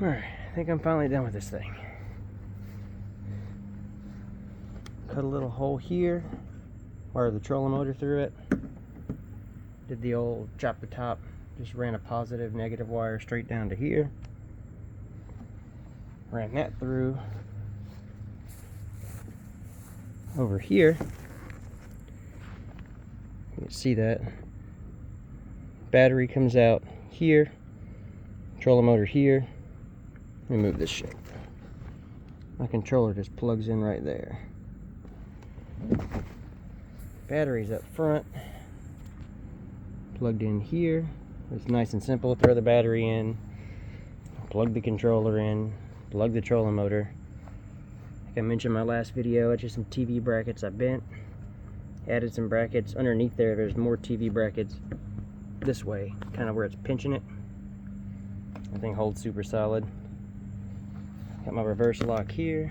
Alright, I think I'm finally done with this thing. Cut a little hole here, wire the trolling motor through it. Did the old chop the top, just ran a positive, negative wire straight down to here. Ran that through over here. You can see that. Battery comes out here, trolling motor here. Let me move this shit. My controller just plugs in right there. Battery's up front, plugged in here. It's nice and simple. Throw the battery in, plug the controller in, plug the trolling motor. Like I mentioned in my last video, it's just some TV brackets I bent. Added some brackets underneath there. There's more TV brackets this way, kind of where it's pinching it. I think holds super solid. Got my reverse lock here.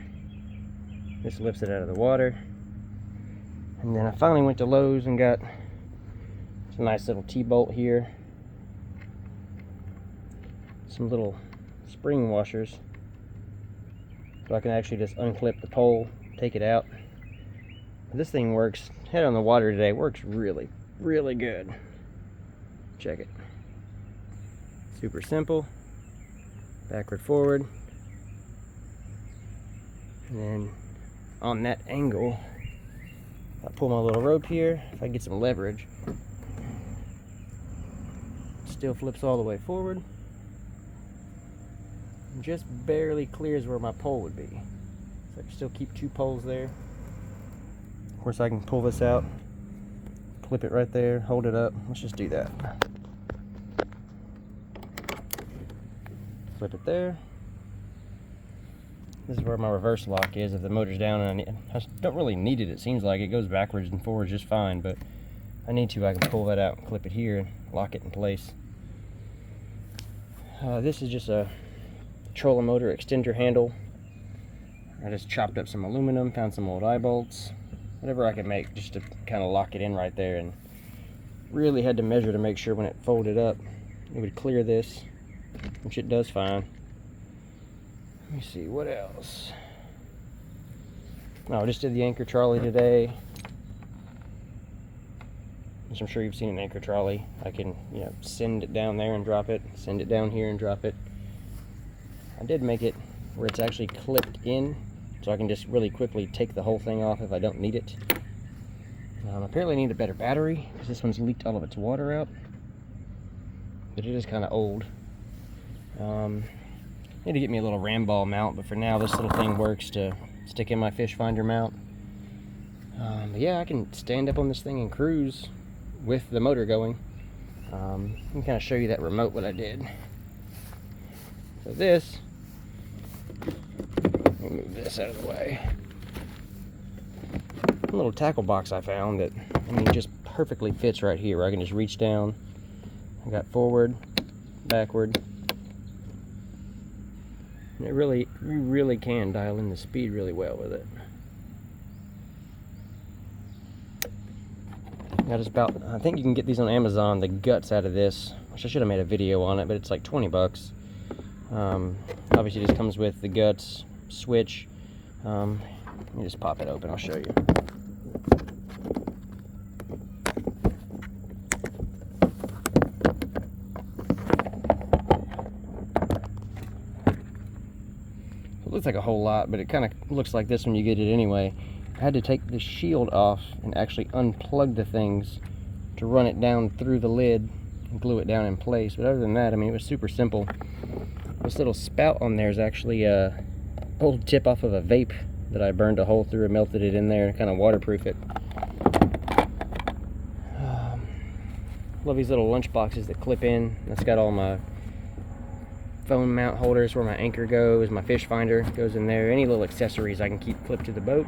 This lifts it out of the water. And then I finally went to Lowe's and got a nice little T-bolt here. Some little spring washers. So I can actually just unclip the pole, take it out. This thing works, head on the water today, works really, really good. Check it. Super simple. Backward, forward. And then on that angle, I pull my little rope here, if I get some leverage, still flips all the way forward. And just barely clears where my pole would be. So I can still keep two poles there. Of course I can pull this out, clip it right there, hold it up. Let's just do that. Flip it there. This is where my reverse lock is if the motor's down, and I don't really need it. It seems like it goes backwards and forwards just fine, but if I need to, I can pull that out and clip it here and lock it in place. This is just a trolling motor extender handle. I just chopped up some aluminum, found some old eye bolts, whatever I could make just to kind of lock it in right there, and really had to measure to make sure when it folded up it would clear this, which it does fine. Let me see, what else? Oh, I just did the anchor trolley today. Which I'm sure you've seen an anchor trolley. I can, send it down there and drop it, send it down here and drop it. I did make it where it's actually clipped in, so I can just really quickly take the whole thing off if I don't need it. Apparently I need a better battery, because this one's leaked all of its water out. But it is kind of old. Need to get me a little ram ball mount, but for now this little thing works to stick in my fish finder mount. But yeah, I can stand up on this thing and cruise with the motor going. I can kind of show you that remote what I did. So this, let me move this out of the way. A little tackle box I found that, just perfectly fits right here, where I can just reach down. I got forward, backward. And you really can dial in the speed really well with it. I think you can get these on Amazon, the guts out of this, which I should have made a video on it, but it's like 20 bucks. Obviously this comes with the guts, switch. Let me just pop it open, I'll show you. It looks like a whole lot, but it kind of looks like this when you get it anyway. I had to take the shield off and actually unplug the things to run it down through the lid and glue it down in place. But other than that, it was super simple. This little spout on there is actually a old tip off of a vape that I burned a hole through and melted it in there to kind of waterproof it. Love these little lunch boxes that clip in. That's got all my phone mount holders where my anchor goes, my fish finder goes in there, any little accessories I can keep clipped to the boat.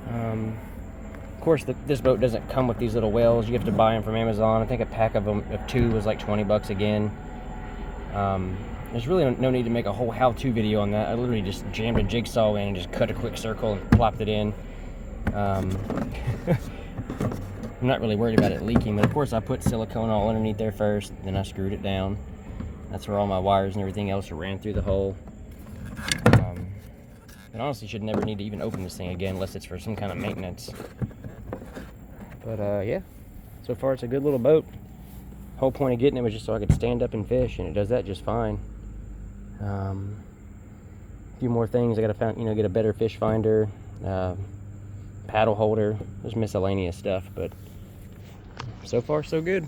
Of course, this boat doesn't come with these little wells. You have to buy them from Amazon. I think a pack of them, of 2, was like 20 bucks again. There's really no need to make a whole how-to video on that. I literally just jammed a jigsaw in and just cut a quick circle and plopped it in. I'm not really worried about it leaking, but of course I put silicone all underneath there first, then I screwed it down. That's where all my wires and everything else are ran through the hole. And honestly, should never need to even open this thing again unless it's for some kind of maintenance. But yeah, so far it's a good little boat. Whole point of getting it was just so I could stand up and fish, and it does that just fine. A few more things I gotta find, get a better fish finder, paddle holder. There's miscellaneous stuff, but so far so good.